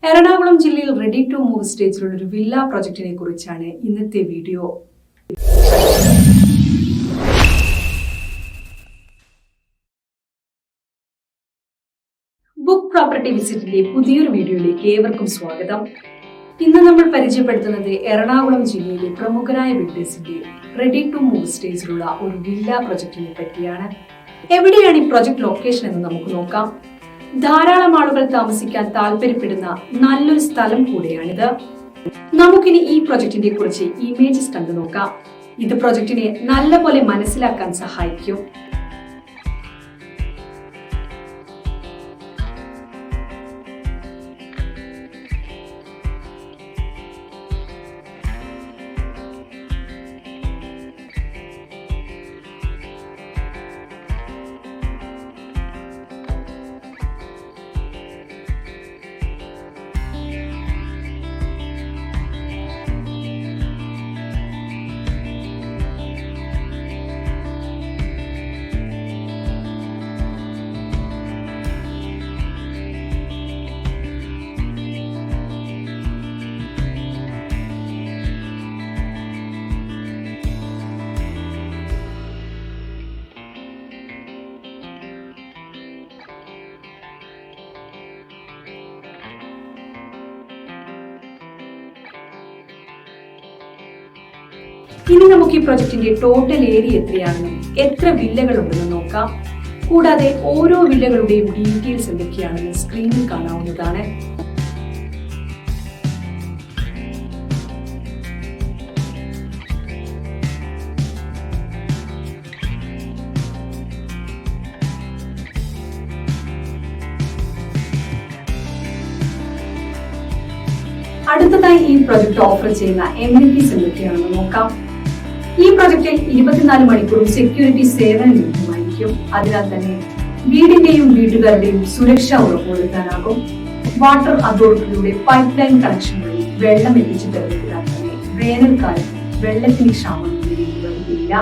എറണാകുളം ജില്ലയിൽ ready to move സ്റ്റേജിലുള്ള ഒരു villa പ്രോജക്റ്റിനെ കുറിച്ചാണ് ഇന്നത്തെ വീഡിയോ. ബുക്ക് പ്രോപ്പർട്ടി വിസിറ്റിന്റെ പുതിയൊരു വീഡിയോയിലേക്ക് ഏവർക്കും സ്വാഗതം. ഇന്ന് നമ്മൾ പരിചയപ്പെടുത്തുന്നത് എറണാകുളം ജില്ലയിലെ പ്രമുഖരായ ബിൽഡേഴ്സിന്റെ റെഡി ടു മൂവ് സ്റ്റേജിലുള്ള ഒരു വില്ല പ്രോജക്റ്റിനെ പറ്റിയാണ്. എവിടെയാണ് ഈ പ്രോജക്ട് ലൊക്കേഷൻ എന്ന് നമുക്ക് നോക്കാം. ധാരാളം ആളുകൾ താമസിക്കാൻ താല്പര്യപ്പെടുന്ന നല്ലൊരു സ്ഥലം കൂടിയാണിത്. നമുക്കിനി ഈ പ്രൊജക്ടിനെ കുറിച്ച് ഇമേജസ് കണ്ടു നോക്കാം. ഇത് പ്രൊജക്ടിനെ നല്ലപോലെ മനസ്സിലാക്കാൻ സഹായിക്കും. ഇനി നമുക്ക് ഈ പ്രൊജക്ടിന്റെ ടോട്ടൽ ഏരിയ എത്രയാണെന്നും എത്ര വില്ലകൾ ഉണ്ടെന്ന് നോക്കാം. കൂടാതെ ഓരോ വില്ലകളുടെയും ഡീറ്റെയിൽസ് എന്തൊക്കെയാണെന്ന് സ്ക്രീനിൽ കാണാവുന്നതാണ്. അടുത്തതായി ഈ പ്രൊജക്ട് ഓഫർ ചെയ്യുന്ന എമിനിറ്റീസ് എന്തൊക്കെയാണെന്ന് നോക്കാം. ഈ പ്രൊജക്റ്റിൽ 24 മണിക്കൂറും സെക്യൂരിറ്റി സേവനം ലഭ്യമായിരിക്കും. അതിനാൽ തന്നെ വീടിന്റെയും വീട്ടുകാരുടെയും സുരക്ഷ ഉറപ്പുവരുത്താനാകും. വാട്ടർ അതോറിറ്റിയുടെ പൈപ്പ് ലൈൻ കണക്ഷൻ വഴി വെള്ളം എത്തിച്ചു തരുന്നതിനാൽ തന്നെ വേനൽക്കാലത്ത് വെള്ളത്തിന് ക്ഷാമം വരികയില്ല.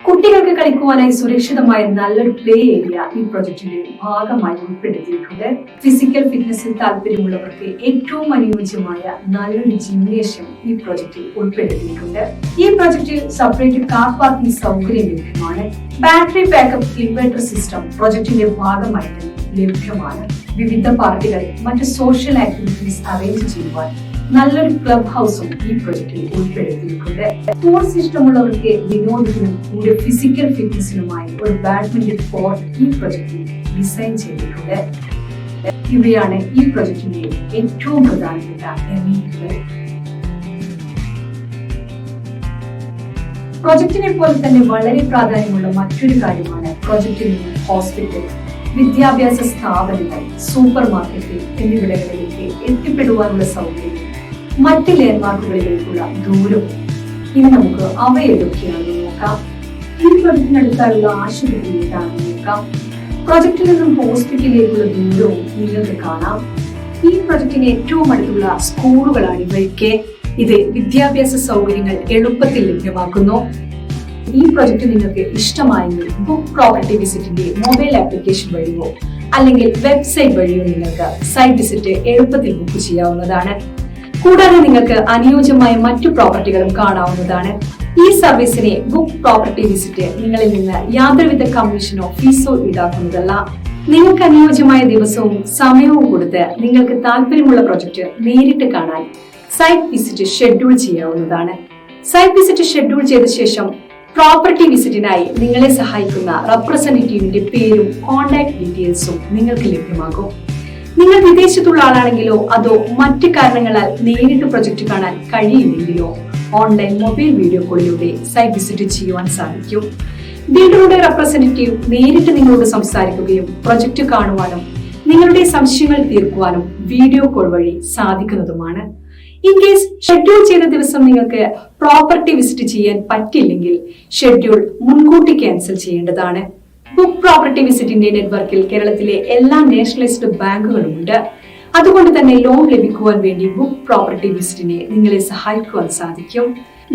കുട്ടികൾക്ക് കളിക്കുവാനായി സുരക്ഷിതമായ നല്ലൊരു പ്ലേ ഏരിയ ഈ പ്രൊജക്ടിന്റെ ഭാഗമായി ഉൾപ്പെടുത്തിയിട്ടുണ്ട്. ഫിസിക്കൽ ഫിറ്റ്നസിൽ താല്പര്യമുള്ളവർക്ക് ഏറ്റവും അനുയോജ്യമായ നല്ലൊരു ജിംനേഷ്യം ഈ പ്രൊജക്ടിൽ ഉൾപ്പെടുത്തിയിട്ടുണ്ട്. ഈ പ്രൊജക്ടിൽ സെപ്പറേറ്റ് കാർ പാർക്കിംഗ് സൗകര്യം ലഭ്യമാണ്. ബാറ്ററി ബാക്കപ്പ് ഇൻവെർട്ടർ സിസ്റ്റം പ്രൊജക്ടിന്റെ ഭാഗമായി ലഭ്യമാണ്. വിവിധ പാർട്ടികൾ മറ്റ് സോഷ്യൽ ആക്ടിവിറ്റീസ് അറേഞ്ച് ചെയ്യുവാൻ നല്ലൊരു ക്ലബ് ഹൗസും ഈ പ്രൊജക്ടിൽ ഉൾപ്പെടുത്തിയിട്ടുണ്ട്. സ്പോർട്സ് ഇഷ്ടമുള്ളവർക്ക് വിനോദത്തിനും കൂടെ ഫിസിക്കൽ ഫിറ്റ്നസിനുമായി ഒരു ബാഡ്മിന്റൺ കോർട്ട് ഈ പ്രൊജക്ടിൽ ഡിസൈൻ ചെയ്തിട്ടുണ്ട്. ഇവയാണ് ഈ പ്രൊജക്ടിന്റെ ഏറ്റവും പ്രധാനപ്പെട്ട എമിനിറ്റികൾ. പ്രൊജക്ടിനെ പോലെ തന്നെ വളരെ പ്രാധാന്യമുള്ള മറ്റൊരു കാര്യമാണ് പ്രൊജക്ടിൽ നിന്ന് ഹോസ്പിറ്റൽ, വിദ്യാഭ്യാസ സ്ഥാപനങ്ങൾ, സൂപ്പർ മാർക്കറ്റ് എന്നിവിടങ്ങളിലേക്ക് എത്തിപ്പെടുവാനുള്ള സൗകര്യം, മറ്റ് ലാൻഡ്മാർക്കുകളിലേക്കുള്ള ദൂരം. ഇനി നമുക്ക് അവ ഏതൊക്കെയാണെന്ന് നോക്കാം. ഈ പ്രൊജക്ടിനടുത്തുള്ള ആശുപത്രി ഏതാണെന്ന് നോക്കാം. പ്രൊജക്ടിൽ നിന്നും ഹോസ്പിറ്റലിലേക്കുള്ള ദൂരവും നിങ്ങൾക്ക് കാണാം. ഈ പ്രൊജക്ടിന് ഏറ്റവും അടുത്തുള്ള സ്കൂളുകളാണ് ഇവയൊക്കെ. ഇത് വിദ്യാഭ്യാസ സൗകര്യങ്ങൾ എളുപ്പത്തിൽ ലഭ്യമാക്കുന്നു. ഈ പ്രൊജക്ട് നിങ്ങൾക്ക് ഇഷ്ടമായെങ്കിൽ ബുക്ക് പ്രോപ്പർട്ടി വിസിറ്റിന്റെ മൊബൈൽ ആപ്ലിക്കേഷൻ വഴിയോ അല്ലെങ്കിൽ വെബ്സൈറ്റ് വഴിയോ നിങ്ങൾക്ക് സൈറ്റ് വിസിറ്റ് എളുപ്പത്തിൽ ബുക്ക് ചെയ്യാവുന്നതാണ്. കൂടാതെ നിങ്ങൾക്ക് അനുയോജ്യമായ മറ്റു പ്രോപ്പർട്ടികളും കാണാവുന്നതാണ്. ഈ സർവീസിനെ ബുക്ക് പ്രോപ്പർട്ടി വിസിറ്റ് നിങ്ങളിൽ നിന്ന് യാതൊരുവിധ കമ്മീഷനോ ഫീസോ ഈടാക്കുന്നതല്ല. നിങ്ങൾക്ക് അനുയോജ്യമായ ദിവസവും സമയവും കൊടുത്ത് നിങ്ങൾക്ക് താല്പര്യമുള്ള പ്രൊജക്ട് നേരിട്ട് കാണാൻ സൈറ്റ് വിസിറ്റ് ഷെഡ്യൂൾ ചെയ്യാവുന്നതാണ്. സൈറ്റ് വിസിറ്റ് ഷെഡ്യൂൾ ചെയ്ത ശേഷം പ്രോപ്പർട്ടി വിസിറ്റിനായി നിങ്ങളെ സഹായിക്കുന്ന റെപ്രസെന്റേറ്റീവിന്റെ പേരും കോൺടാക്ട് ഡീറ്റെയിൽസും നിങ്ങൾക്ക് ലഭ്യമാകും. നിങ്ങൾ വിദേശത്തുള്ള ആളാണെങ്കിലോ അതോ മറ്റ് കാരണങ്ങളാൽ നേരിട്ട് പ്രൊജക്ട് കാണാൻ കഴിയില്ലെങ്കിലോ ഓൺലൈൻ മൊബൈൽ വീഡിയോ കോളിലൂടെ സൈറ്റ് വിസിറ്റ് ചെയ്യുവാൻ സാധിക്കും. ബിൽഡറുടെ റെപ്രസെന്റേറ്റീവ് നേരിട്ട് നിങ്ങളോട് സംസാരിക്കുകയും പ്രൊജക്ട് കാണുവാനും നിങ്ങളുടെ സംശയങ്ങൾ തീർക്കുവാനും വീഡിയോ കോൾ വഴി സാധിക്കുന്നതുമാണ്. ഇൻ കേസ് ഷെഡ്യൂൾ ചെയ്ത ദിവസം നിങ്ങൾക്ക് പ്രോപ്പർട്ടി വിസിറ്റ് ചെയ്യാൻ പറ്റില്ലെങ്കിൽ ഷെഡ്യൂൾ മുൻകൂട്ടി ക്യാൻസൽ ചെയ്യേണ്ടതാണ്. ബുക്ക് പ്രോപ്പർട്ടി വിസിറ്റിന്റെ നെറ്റ്വർക്കിൽ കേരളത്തിലെ എല്ലാ നാഷണലൈസ്ഡ് ബാങ്കുകളുമുണ്ട്. അതുകൊണ്ട് തന്നെ ലോൺ ലഭിക്കുവാൻ വേണ്ടി ബുക്ക് പ്രോപ്പർട്ടി വിസിറ്റിനെ നിങ്ങളെ സഹായിക്കുവാൻ സാധിക്കും.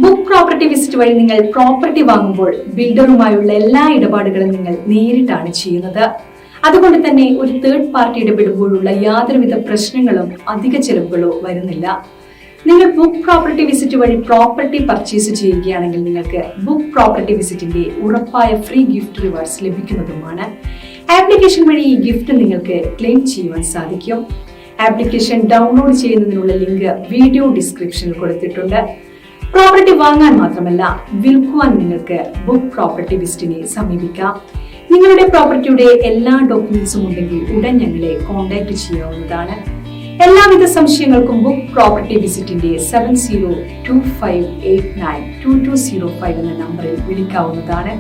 ബുക്ക് പ്രോപ്പർട്ടി വിസിറ്റ് വഴി നിങ്ങൾ പ്രോപ്പർട്ടി വാങ്ങുമ്പോൾ ബിൽഡറുമായുള്ള എല്ലാ ഇടപാടുകളും നിങ്ങൾ നേരിട്ടാണ് ചെയ്യുന്നത്. അതുകൊണ്ട് തന്നെ ഒരു തേർഡ് പാർട്ടി ഇടപെടുമ്പോഴുള്ള യാതൊരുവിധ പ്രശ്നങ്ങളും അധിക ചെലവുകളോ വരുന്നില്ല. നിങ്ങൾ ബുക്ക് പ്രോപ്പർട്ടി വിസിറ്റ് വഴി പ്രോപ്പർട്ടി പർച്ചേസ് ചെയ്യുകയാണെങ്കിൽ നിങ്ങൾക്ക് ബുക്ക് പ്രോപ്പർട്ടി വിസിറ്റിന്റെ ഉറപ്പായ ഫ്രീ ഗിഫ്റ്റ് റിവാർഡ്സ് ലഭിക്കുന്നതുമാണ്. ആപ്ലിക്കേഷൻ വഴി ഈ ഗിഫ്റ്റ് നിങ്ങൾക്ക് ക്ലെയിം ചെയ്യുവാൻ സാധിക്കും. ആപ്ലിക്കേഷൻ ഡൗൺലോഡ് ചെയ്യുന്നതിനുള്ള ലിങ്ക് വീഡിയോ ഡിസ്ക്രിപ്ഷനിൽ കൊടുത്തിട്ടുണ്ട്. പ്രോപ്പർട്ടി വാങ്ങാൻ മാത്രമല്ല വിൽക്കുവാൻ നിങ്ങൾക്ക് ബുക്ക് പ്രോപ്പർട്ടി വിസിറ്റിനെ സമീപിക്കാം. നിങ്ങളുടെ പ്രോപ്പർട്ടിയുടെ എല്ലാ ഡോക്യുമെന്റ്സും ഉണ്ടെങ്കിൽ ഉടൻ ഞങ്ങളെ കോൺടാക്ട് ചെയ്യാവുന്നതാണ്. എല്ലാവിധ സംശയങ്ങൾക്കും ബുക്ക് പ്രോപ്പർട്ടി വിസിറ്റിന്റെ 7025892205 എന്ന നമ്പറിൽ വിളിക്കാവുന്നതാണ്.